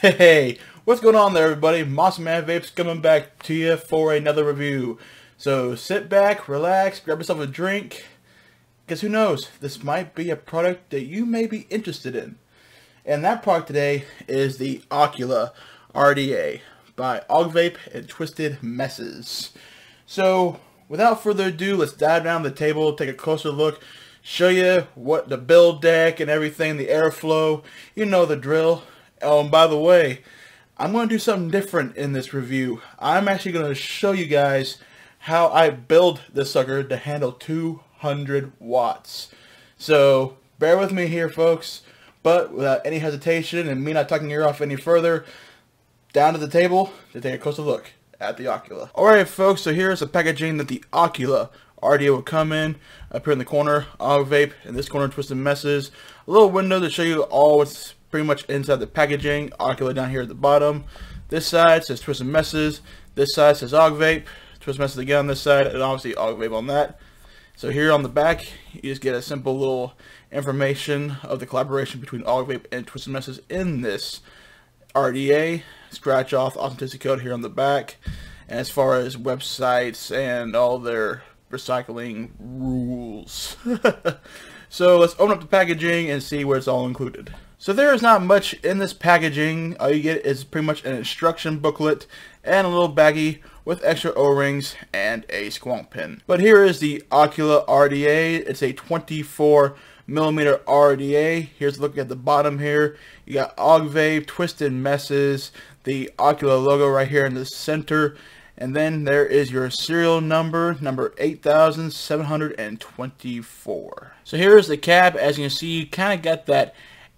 Hey, what's going on there, everybody? Monster Man Vapes coming back to you for another review. So sit back, relax, grab yourself a drink, because who knows, this might be a product that you may be interested in. And that product today is the Occula RDA by Augvape and Twisted Messes. So without further ado, let's dive down the table, take a closer look, show you what the build deck and everything, the airflow, you know the drill. Oh, and by the way, I'm going to do something different in this review. I'm actually going to show you guys how I build this sucker to handle 200 watts. So bear with me here, folks. But without any hesitation and me not tucking your ear off any further, down to the table to take a closer look at the Occula. Alright, folks, so here's the packaging that the Occula RDA will come in. Up here in the corner, Augvape, in this corner, Twisted Messes. A little window to show you all what's pretty much inside the packaging. Occula down here at the bottom. This side says Twisted Messes. This side says Augvape. Twisted Messes again on this side, and obviously Augvape on that. So here on the back, you just get a simple little information of the collaboration between Augvape and Twisted Messes in this RDA. Scratch off authenticity code here on the back. And as far as websites and all their recycling rules. So let's open up the packaging and see where it's all included. So there is not much in this packaging. All you get is pretty much an instruction booklet and a little baggie with extra O-rings and a squonk pin. But here is the Occula RDA. It's a 24mm RDA. Here's a look at the bottom here. You got Augvape, Twisted Messes, the Occula logo right here in the center. And then there is your serial number, number 8724. So here's the cap. As you can see, you kind of got that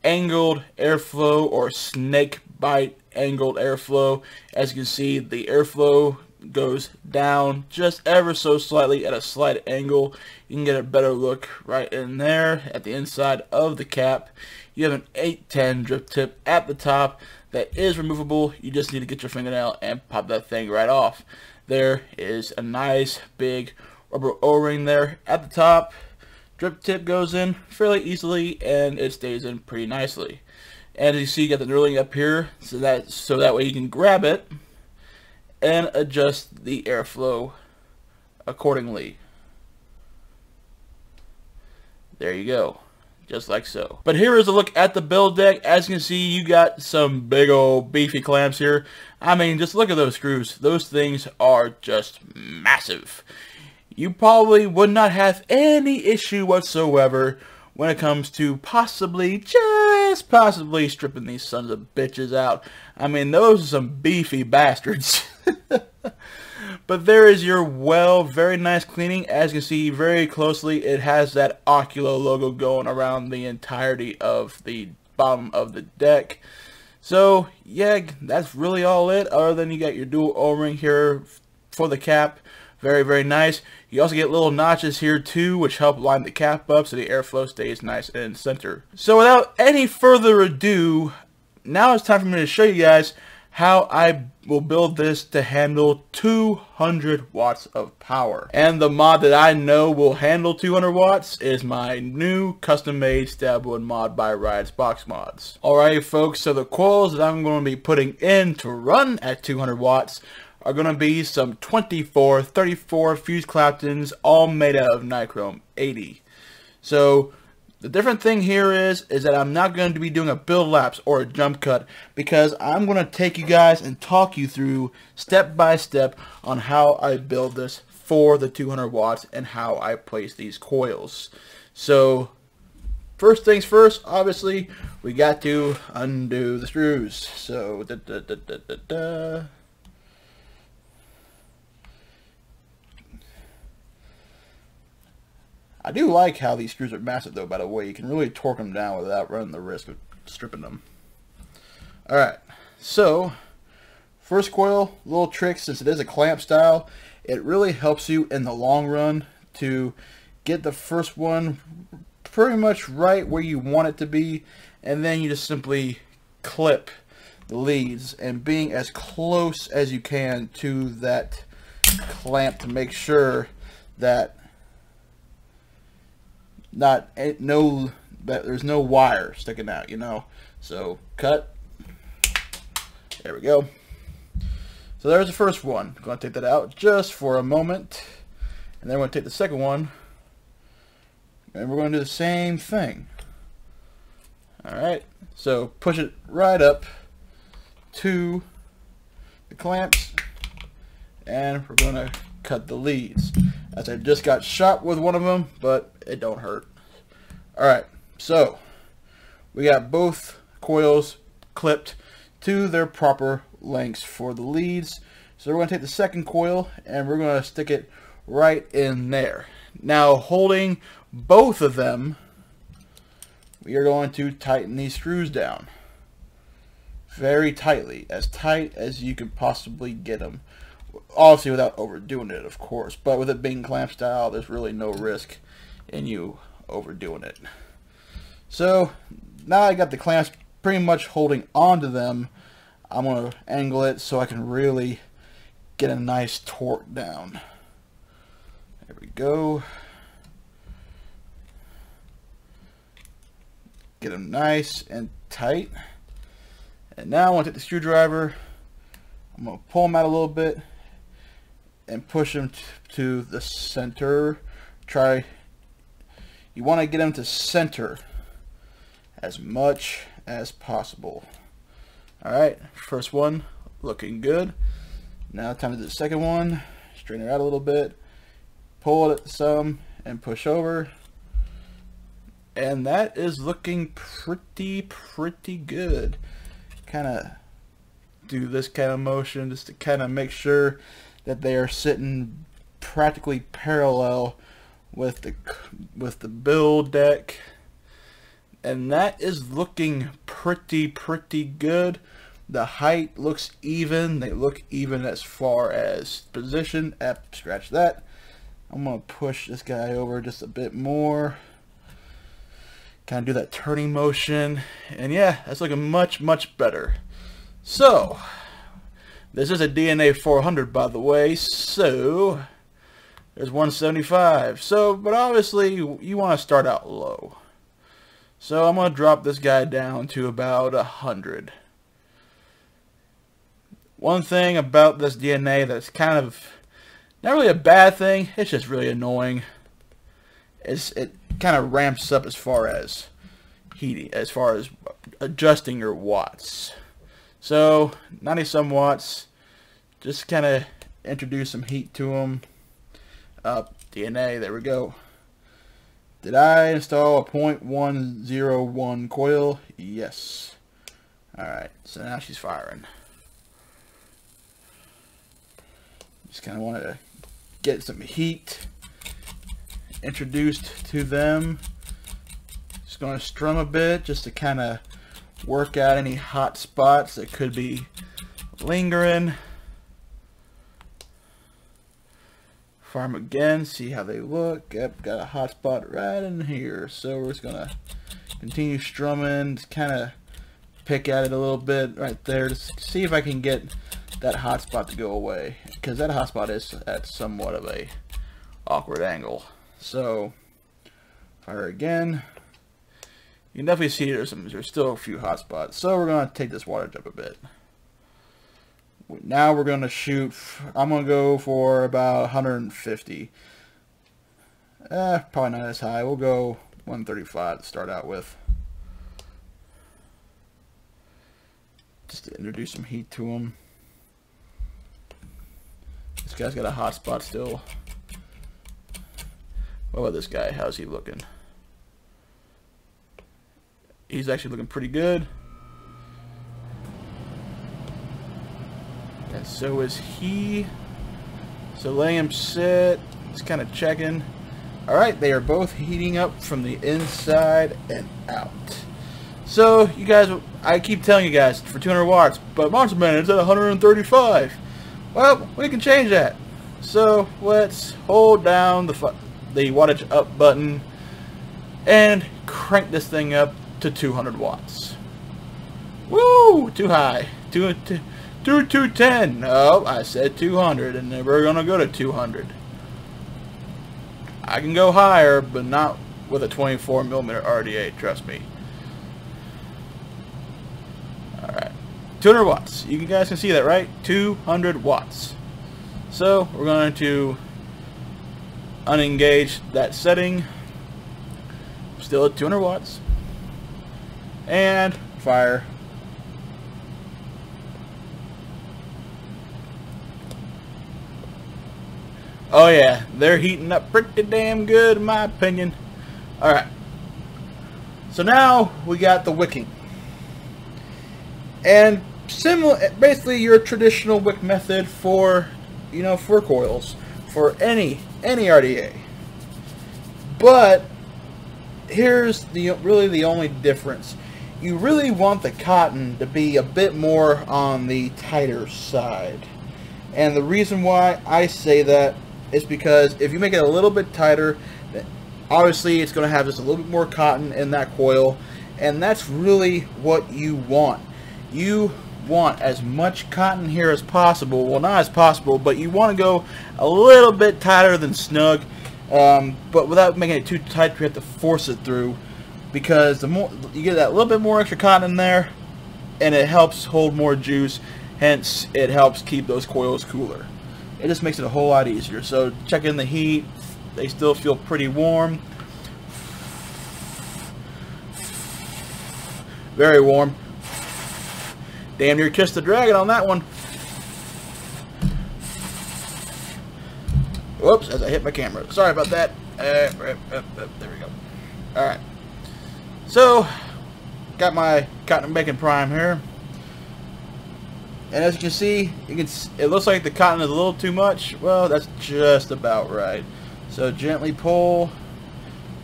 angled airflow or snake bite angled airflow. As you can see, the airflow goes down just ever so slightly at a slight angle. You can get a better look right in there at the inside of the cap. You have an 810 drip tip at the top that is removable. You just need to get your fingernail and pop that thing right off. There is a nice big rubber O-ring there at the top. Drip tip goes in fairly easily and it stays in pretty nicely. And as you see, you got the knurling up here so that way you can grab it and adjust the airflow accordingly. There you go, just like so. But here is a look at the build deck. As you can see, you got some big old beefy clamps here. I mean, just look at those screws. Those things are just massive. You probably would not have any issue whatsoever when it comes to just possibly stripping these sons of bitches out. I mean, those are some beefy bastards. But there is your very nice cleaning. As you can see very closely, it has that Occula logo going around the entirety of the bottom of the deck. So yeah, that's really all it, other than you got your dual O-ring here for the cap. Very nice. You also get little notches here too, which help line the cap up so the airflow stays nice in center. So without any further ado, now it's time for me to show you guys how I will build this to handle 200 watts of power. And the mod that I know will handle 200 watts is my new custom-made stab wood mod by Riot's Box Mods. Alright folks, so the coils that I'm going to be putting in to run at 200 watts are going to be some 2434 fused Claptons, all made out of Nichrome 80. So the different thing here is that I'm not going to be doing a build lapse or a jump cut, because I'm going to take you guys and talk you through step by step on how I build this for the 200 watts and how I place these coils. So first things first, obviously we got to undo the screws. So I do like how these screws are massive though, by the way. You can really torque them down without running the risk of stripping them. Alright, so first coil, little trick, since it is a clamp style, it really helps you in the long run to get the first one pretty much right where you want it to be, and then you just simply clip the leads and being as close as you can to that clamp to make sure that there's no wire sticking out, you know. So cut, There we go. So there's the first one. I'm going to take that out just for a moment. And then we're going to take the second one. And we're going to do the same thing. Alright. So push it right up to the clamps. And we're going to cut the leads. As I just got shot with one of them, but it don't hurt. Alright. So we got both coils clipped to their proper lengths for the leads. So we're going to take the second coil and we're going to stick it right in there. Now, holding both of them, we are going to tighten these screws down very tightly, as tight as you could possibly get them. Obviously without overdoing it, of course, but with it being clamp style, there's really no risk in you overdoing it. So now I got the clamps pretty much holding onto them. I'm going to angle it so I can really get a nice torque down. There we go. Get them nice and tight. And now I want to take the screwdriver. I'm going to pull them out a little bit and push them to the center. You want to get them to center as much as possible. Alright, first one looking good. Now time to do the second one. Straighten it out a little bit, pull it some, and push over. And that is looking pretty good. Kind of do this kind of motion just to kind of make sure that they are sitting practically parallel with the build deck. And that is looking pretty good. The height looks even. They look even as far as position. Scratch that. I'm going to push this guy over just a bit more. Kind of do that turning motion. And yeah, that's looking much better. So, this is a DNA 400, by the way. So, there's 175. So, but obviously, you want to start out low. So I'm going to drop this guy down to about 100. One thing about this DNA that's kind of not really a bad thing, it's just really annoying, is it kind of ramps up as far as heating, as far as adjusting your watts. So 90 some watts, just kind of introduce some heat to them. DNA, there we go. Did I install a 0.101 coil? Yes. Alright, so now she's firing. Just kind of wanted to get some heat introduced to them. Just going to strum a bit just to kind of work out any hot spots that could be lingering. Fire them again, see how they look. Yep, got a hot spot right in here. So we're just gonna continue strumming, just kind of pick at it a little bit right there to see if I can get that hot spot to go away, because that hot spot is at somewhat of a awkward angle. So fire again. You can definitely see there's still a few hot spots. So we're gonna take this wattage up a bit. Now we're going to shoot, I'm going to go for about 150. Probably not as high. We'll go 135 to start out with. Just to introduce some heat to him. This guy's got a hot spot still. What about this guy? How's he looking? He's actually looking pretty good. And so is he. So letting him sit, just kind of checking. Alright, they are both heating up from the inside and out. So, you guys, I keep telling you guys, for 200 watts, but Monster Man, it's at 135. Well, we can change that. So, let's hold down the wattage up button and crank this thing up to 200 watts. Woo! Too high. 210. No, I said 200, and then we're gonna go to 200. I can go higher, but not with a 24mm RDA, trust me. Alright, 200 watts. You guys can see that, right? 200 watts. So we're going to unengage that setting. Still at 200 watts. And fire. Oh yeah, they're heating up pretty damn good in my opinion. Alright. So now we got the wicking. And similar, basically your traditional wick method for, you know, for coils, for any RDA. But here's really the only difference. You really want the cotton to be a bit more on the tighter side. And the reason why I say that is because if you make it a little bit tighter, obviously it's going to have just a little bit more cotton in that coil, and that's really what you want. You want as much cotton here as possible. Well, not as possible, but you want to go a little bit tighter than snug, but without making it too tight. You have to force it through, because the more you get that little bit more extra cotton in there, and it helps hold more juice. Hence, it helps keep those coils cooler. It just makes it a whole lot easier. So check in the heat. They still feel pretty warm. Very warm. Damn near kissed the dragon on that one. Whoops, as I hit my camera. Sorry about that. There we go. Alright. So, got my cotton and bacon prime here. And as you can see, it looks like the cotton is a little too much. Well, that's just about right. So gently pull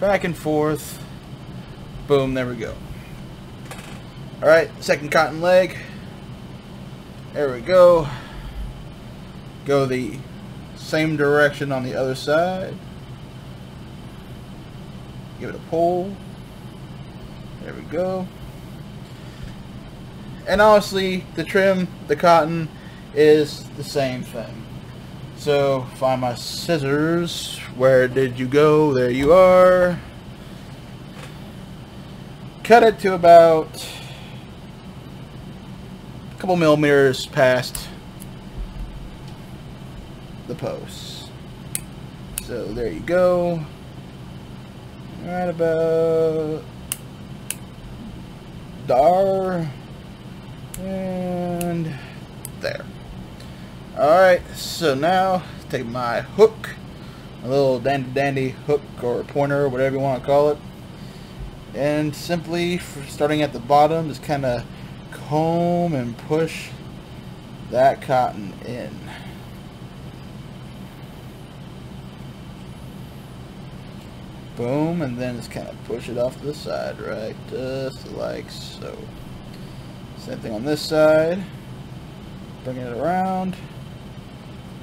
back and forth. Boom, there we go. Alright, second cotton leg. There we go. Go the same direction on the other side. Give it a pull. There we go. And honestly, the trim, the cotton, is the same thing. So, find my scissors. Where did you go? There you are. Cut it to about a couple millimeters past the post. So, there you go. Right about there. And there. Alright, so now take my hook, a little dandy hook or pointer, whatever you want to call it, and simply starting at the bottom, just kind of comb and push that cotton in. Boom, and then just kind of push it off to the side, right, just like so. Same thing on this side. Bring it around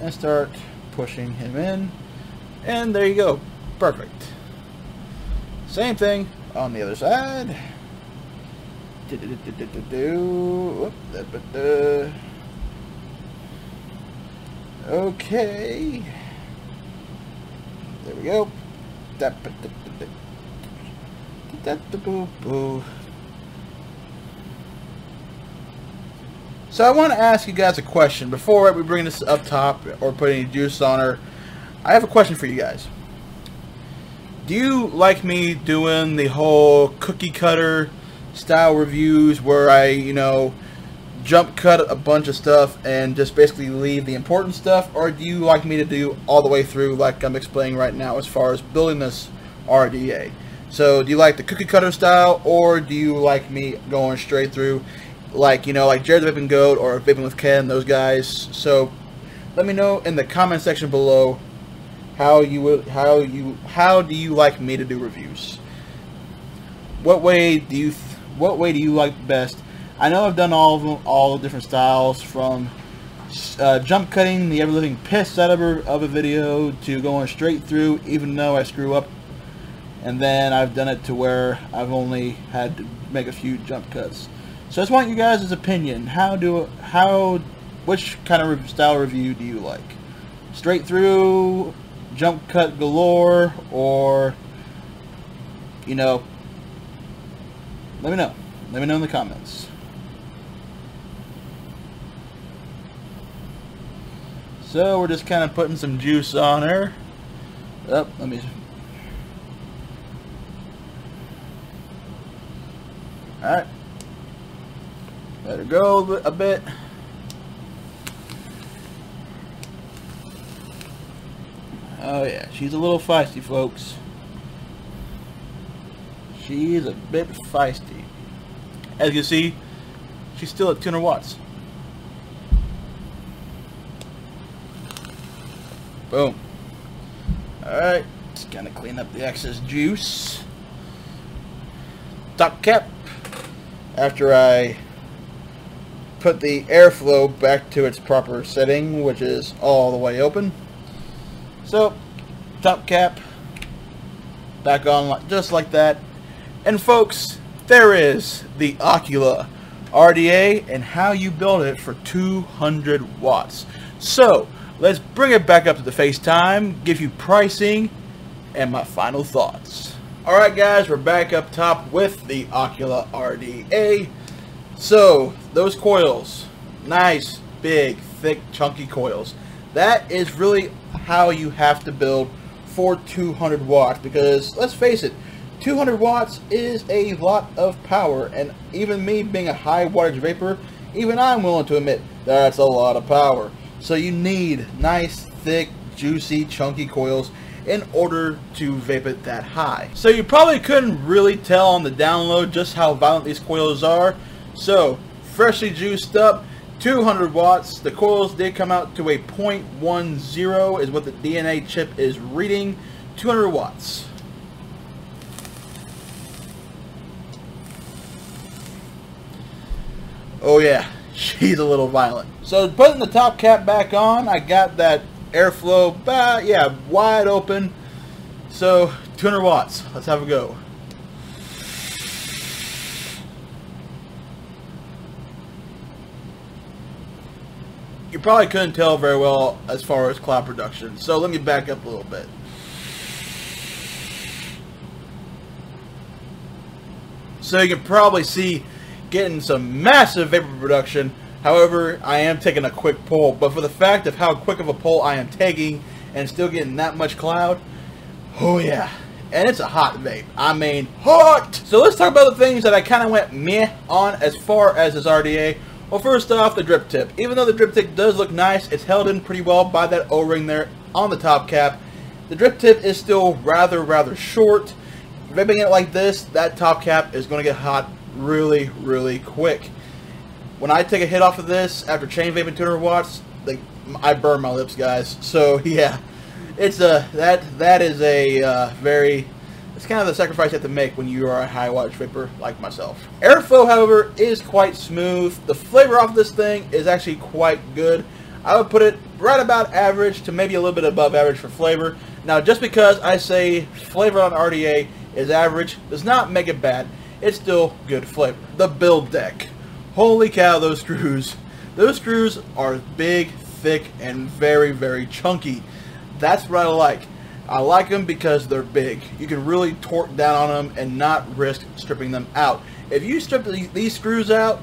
and start pushing him in, and there you go. Perfect. Same thing on the other side. Okay. There we go. So I want to ask you guys a question before we bring this up top or put any juice on her. I have a question for you guys. Do you like me doing the whole cookie cutter style reviews where I, you know, jump cut a bunch of stuff and just basically leave the important stuff, or do you like me to do all the way through like I'm explaining right now as far as building this RDA? So do you like the cookie cutter style, or do you like me going straight through, like, you know, like Jared the Vaping Goat or Vaping with Ken, those guys? So let me know in the comment section below how do you like me to do reviews? What way do you like best? I know I've done all of them, all the different styles, from jump cutting the ever living piss out of a video to going straight through even though I screw up, and then I've done it to where I've only had to make a few jump cuts. So I just want you guys' opinion. Which kind of style review do you like? Straight through, jump cut galore, or, you know, let me know. Let me know in the comments. So we're just kind of putting some juice on her. Let me. Alright. Let her go a bit. Oh yeah, she's a little feisty, folks. She's a bit feisty. As you can see, she's still at 200 watts. Boom. Alright, just kind of clean up the excess juice. Top cap. After I put the airflow back to its proper setting, which is all the way open. So, top cap back on just like that. And folks, there is the Occula RDA and how you build it for 200 watts. So, let's bring it back up to the FaceTime, give you pricing, and my final thoughts. Alright guys, we're back up top with the Occula RDA. So, those coils, nice, big, thick, chunky coils. That is really how you have to build for 200 watts, because let's face it, 200 watts is a lot of power, and even me being a high wattage vapor, even I'm willing to admit that's a lot of power. So you need nice, thick, juicy, chunky coils in order to vape it that high. So you probably couldn't really tell on the download just how violent these coils are. So, freshly juiced up, 200 watts. The coils did come out to a 0.10 is what the DNA chip is reading. 200 watts. Oh yeah, she's a little violent. So putting the top cap back on, I got that airflow, yeah, wide open. So 200 watts. Let's have a go. You probably couldn't tell very well as far as cloud production. So let me back up a little bit. So you can probably see getting some massive vapor production. However, I am taking a quick pull, but for the fact of how quick of a pull I am taking and still getting that much cloud, oh yeah. And it's a hot vape. I mean, hot! So let's talk about the things that I kind of went meh on as far as this RDA. Well, first off, the drip tip. Even though the drip tip does look nice, it's held in pretty well by that O-ring there on the top cap. The drip tip is still rather short. Vaping it like this, that top cap is going to get hot really quick. When I take a hit off of this after chain vaping 200 watts, I burn my lips, guys. So yeah, it's it's kind of the sacrifice you have to make when you are a high wattage vapor like myself. Airflow, however, is quite smooth. The flavor off this thing is actually quite good. I would put it right about average to maybe a little bit above average for flavor. Now, just because I say flavor on RDA is average does not make it bad. It's still good flavor. The build deck. Holy cow, those screws. Those screws are big, thick, and very chunky. That's what I like. I like them because they're big. You can really torque down on them and not risk stripping them out. If you strip these screws out,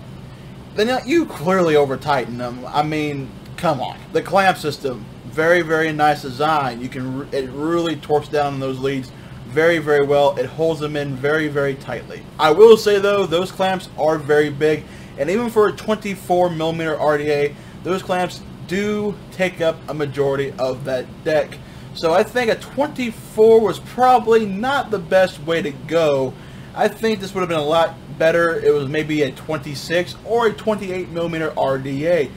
then you clearly over tighten them. I mean, come on. The clamp system, very nice design. It really torques down on those leads very well. It holds them in very tightly. I will say though, those clamps are very big, and even for a 24mm RDA, those clamps do take up a majority of that deck. So I think a 24 was probably not the best way to go. I think this would have been a lot better. It was maybe a 26 or a 28mm RDA.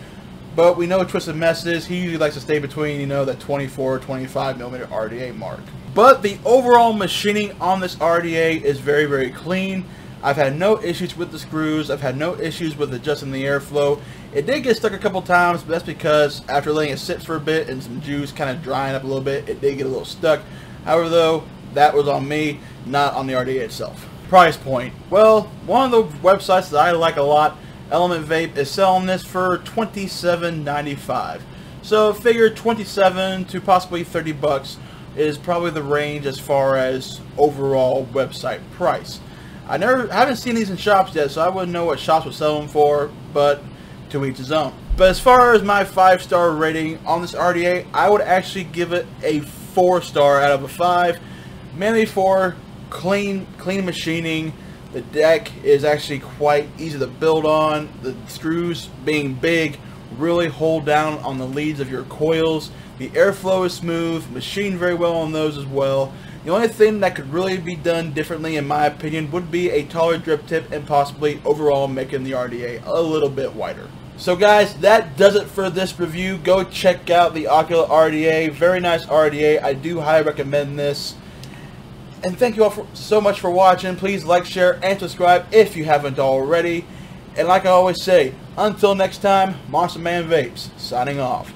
But we know Twisted Messes, he usually likes to stay between, you know, that 24 or 25mm RDA mark. But the overall machining on this RDA is very clean. I've had no issues with the screws. I've had no issues with adjusting the airflow. It did get stuck a couple times, but that's because after letting it sit for a bit and some juice kind of drying up a little bit, it did get a little stuck. However though, that was on me, not on the RDA itself. Price point. Well, one of the websites that I like a lot, Element Vape, is selling this for $27.95. So figure 27 to possibly 30 bucks is probably the range as far as overall website price. I haven't seen these in shops yet, so I wouldn't know what shops would sell them for, but to each his own. But as far as my 5-star rating on this RDA, I would actually give it a 4-star out of a 5. Mainly for clean machining. The deck is actually quite easy to build on. The screws being big really hold down on the leads of your coils. The airflow is smooth, machined very well on those as well. The only thing that could really be done differently, in my opinion, would be a taller drip tip and possibly overall making the RDA a little bit wider. So guys, that does it for this review. Go check out the Occula RDA. Very nice RDA. I do highly recommend this. And thank you all so much for watching. Please like, share, and subscribe if you haven't already. And like I always say, until next time, Monster Man Vapes, signing off.